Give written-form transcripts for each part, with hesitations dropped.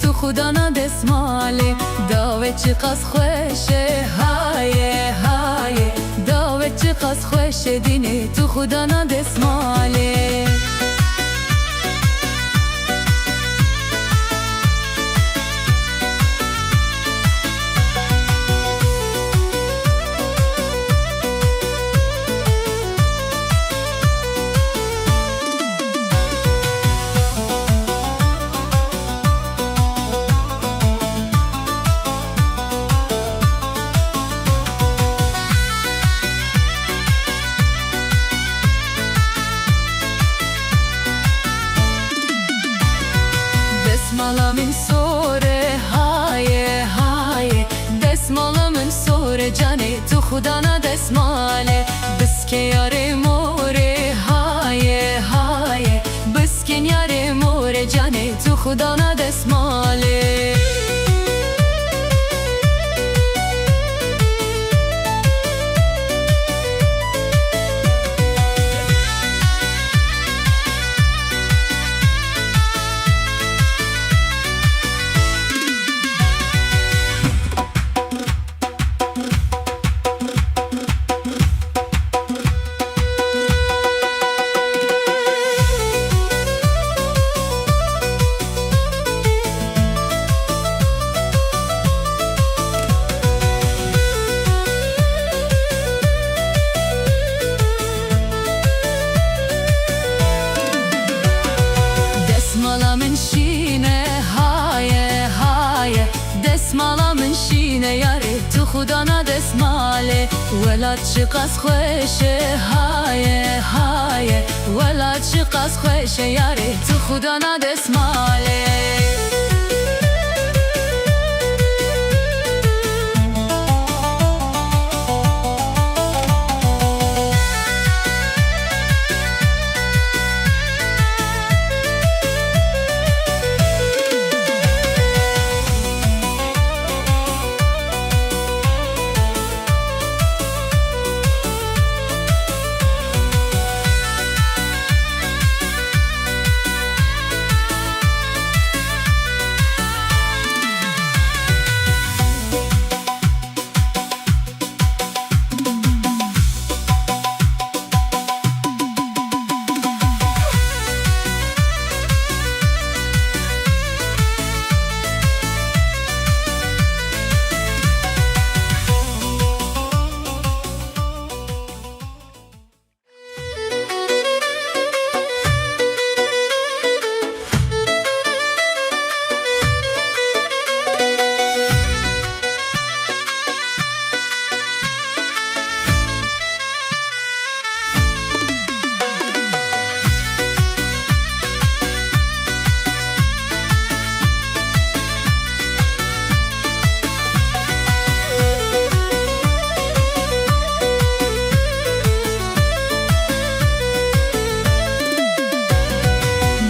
تو خدا ندسماله داوه چی قص خوشه هایه هایه داوه چی قص خوشه دینه تو خدا ندسماله Desmalamın sore haye haye Desmalamın sore cane tu khudana desmale Biske yare more haye haye Bisken yare more cane tu khudana desmale Desmalamın şine haye haye Desmalamın şine yare tu khudana desmale Velat şiqas khoşe haye haye Velat şiqas khoşe yare tu khudana desmale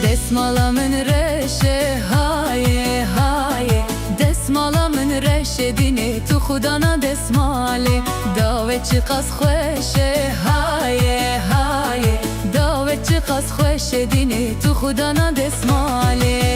Desmalamın reşe haye haye Desmalamın reşe dine tu khudana desmale Davet çi qas khoşe haye haye Davet çi qas khoşe dine tu khudana desmale